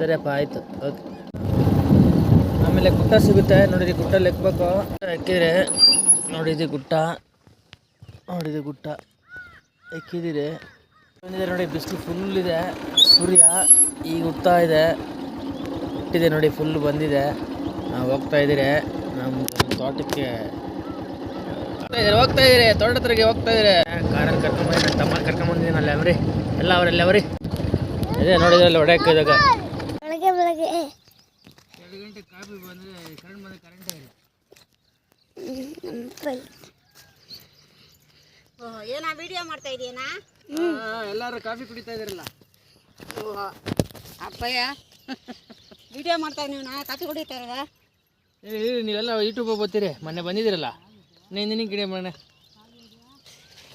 ಸರಿಯಪ್ಪ ಆಯಿತು ಓಕೆ. ಆಮೇಲೆ ಗುಟ್ಟ ಸಿಗುತ್ತೆ ನೋಡಿರಿ, ಗುಟ್ಟಲ್ಲಿ ಎಕ್ಕಬೇಕು. ಎಕ್ಕಿದ್ರೆ ನೋಡಿದ್ದು ಗುಟ್ಟ, ನೋಡಿದ್ದು ಗುಟ್ಟ ಎಕ್ಕಿದ್ದೀರಿ. ಬಂದಿದೆ ನೋಡಿ, ಬಿಸಿಲು ಫುಲ್ ಇದೆ, ಸೂರ್ಯ ಈಗ ಹುಡ್ತಾ ಇದೆ, ಹುಟ್ಟಿದೆ ನೋಡಿ, ಫುಲ್ ಬಂದಿದೆ. ನಾವು ಹೋಗ್ತಾ ಇದ್ದೀರಿ ನಮ್ಮ ತೋಟಕ್ಕೆ, ಹೋಗ್ತಾ ಇದ್ದೀರಿ ತೋಟದ ಹತ್ರಗೆ ಹೋಗ್ತಾ ಇದ್ದೀರಿ. ಕಾರಲ್ಲಿ ಕರ್ಕೊಂಬಂದಿ, ನನ್ನ ತಮ್ಮ ಕರ್ಕೊಂಬಂದಿದ್ದೀನಿ ಅಲ್ಲಿ ಅವ್ರಿ, ಎಲ್ಲ ಅವರೆಲ್ಲ ಅವ್ರಿ. ಅದೇ ನೋಡಿದ್ರಲ್ಲಿ ಹೊಡೆಯಕ್ಕೆ ಇದ್ದಾಗ ಬೆಳಗ್ಗೆ 2 ಗಂಟೆ ಕಾಫಿ ಬಂದರೆ ಕರೆಂಟ್ ಇಲ್ಲ. ಏನಾ ವಿಡಿಯೋ ಮಾಡ್ತಾ ಇದೀಯನಾ? ಎಲ್ಲರೂ ಕಾಫಿ ಕುಡಿತಾ ಇದ್ದೀರಲ್ಲ. ಅಪ್ಪಯ್ಯ ವಿಡಿಯೋ ಮಾಡ್ತಾ ನೀವನಾ ಕಾಫಿ ಕುಡಿತಾ ಇರೋದ? ನೀವೆಲ್ಲ ಯೂಟ್ಯೂಬ್ ಬರ್ತೀರಿ, ಮೊನ್ನೆ ಬಂದಿದ್ದೀರಲ್ಲ, ನಿನ್ನ ಗಿಡ ಮನೆ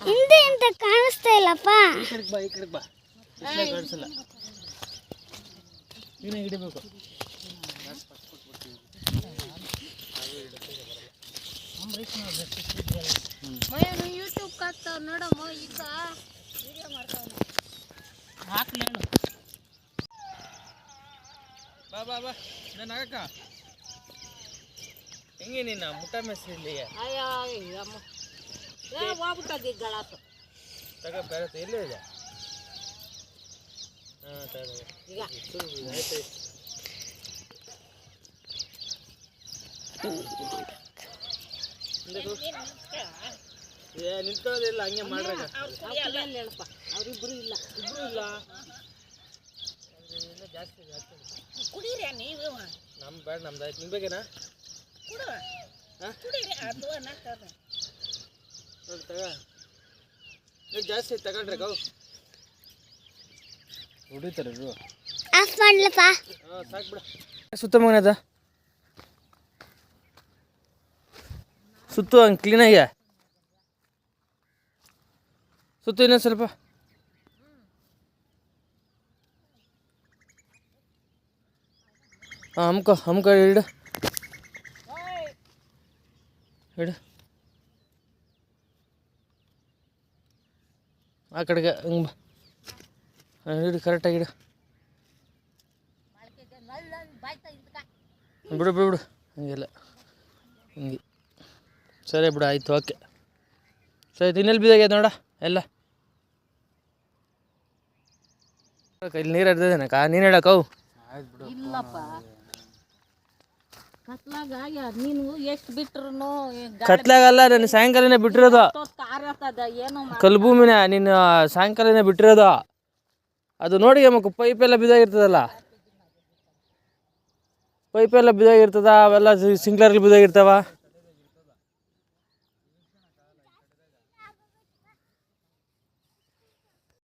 ಹಿಂದೆ ಅಂತ ಕಾಣಿಸ್ತಾ ಇಲ್ಲಪ್ಪ. ಈ ಕಡೆಗೆ ಬಾ, ಈ ಕಡೆಗೆ ಬಾ, ಕಾಣಿಸಲ್ಲ, ನೀನೇ ಹಿಡಿಬೇಕು. ಯೂಟ್ಯೂಬ್ ಹಾಕ್ತಾವ ನೋಡಮ್ಮ, ಈಗ ವಿಡಿಯೋ ಮಾಡ್ತಾವ ಹಾಕ್ಲಿ ಹೇಳು. ಬಾ ಬಾ ಬಾ, ನಾನು ಆಗಕ್ಕ ಹೆಂಗೆ ನೀನು ಮುಟ್ಟ ಮೆಸ್ರಿ ಇಲ್ಲಿಗೆ? ಅಯ್ಯೋ ಹೋಗ್ಬಿಟ್ಟದಿ ಗಳಾಸು ತಗ ಬೇರೆ ಎಲ್ಲೇ ಇದೆ. ಹಾಂ ತಗ ಈಗ ಆಯ್ತು. ನಿಂತ್ಕೊಳ್ಳೋದಿಲ್ಲ, ಹಂಗೆ ಮಾಡ್ರಾಗ ಹೇಳಪ್ಪ, ಅವ್ರಿಬ್ರು ಇಲ್ಲ, ಇಬ್ರು ಇಲ್ಲ, ಇನ್ನೂ ಜಾಸ್ತಿ ಕುಡೀರಿ ನೀವು. ನಮ್ಮ ಬೇಡ, ನಮ್ದು ಆಯ್ತು. ನಿಮ್ಮ ಬೇಕೇನಾ? ಕುಡೀರಿ ಅದು ನೋಡಿ ತಗ, ನೀವು ಜಾಸ್ತಿ ತಗೊಂಡ್ರೆ ಗೌ ಹೊಡಿತಾರೆ ಇವರು. ಆಫ್ ಮಾಡ್ಲಪ್ಪ. ಹಾಂ ಸಾಕು ಬಿಡ. ಸುತ್ತ ಮಗನದ ಸುತ್ತು ಹಂಗೆ ಕ್ಲೀನಾಗಿ ಸುತ್ತು, ಇನ್ನೊಂದು ಸ್ವಲ್ಪ. ಹಾಂ ಹಮ್ಕ ಇಡು ಇಡು, ಆ ಕಡೆಗೆ ಹಂಗೆ ಬಾ, ಇಡು ಕರೆಕ್ಟಾಗಿ ಇಡು. ಬಿಡು ಬಿಡು ಬಿಡು, ಹಂಗೆಲ್ಲ ಹಿಂಗೆ ಸರಿ ಬಿಡು, ಆಯಿತು ಓಕೆ. ಸರಿ, ತಿನ್ನೆಲ್ಲಿ ಬಿದ್ದಾಗ್ಯದ ನೋಡ ಎಲ್ಲ. ಇಲ್ಲಿ ನೀರು ಹರಿದೇನಕ್ಕ, ನೀನು ಹೇಳಕ್ಕವು? ಇಲ್ಲಪ್ಪ, ಕತ್ಲಾಗ ನೀನು ಎಷ್ಟು ಬಿಟ್ರು ಕತ್ಲಾಗಲ್ಲ, ನಾನು ಸಾಯಂಕಾಲನೇ ಬಿಟ್ಟಿರೋದು. ಏನು ಕಲ್ಭೂಮಿನ ನೀನು ಸಾಯಂಕಾಲನೇ ಬಿಟ್ಟಿರೋದು. ಅದು ನೋಡಿ ಅಮ್ಮಕ್ಕ, ಪೈಪೆಲ್ಲ ಬಿದ್ದಾಗಿರ್ತದಲ್ಲ, ಪೈಪೆಲ್ಲ ಬಿದ್ದಾಗಿರ್ತದ, ಅವೆಲ್ಲ ಸಿಂಕ್ಲರ್ಲಿ ಬಿದ್ದಾಗಿರ್ತಾವ.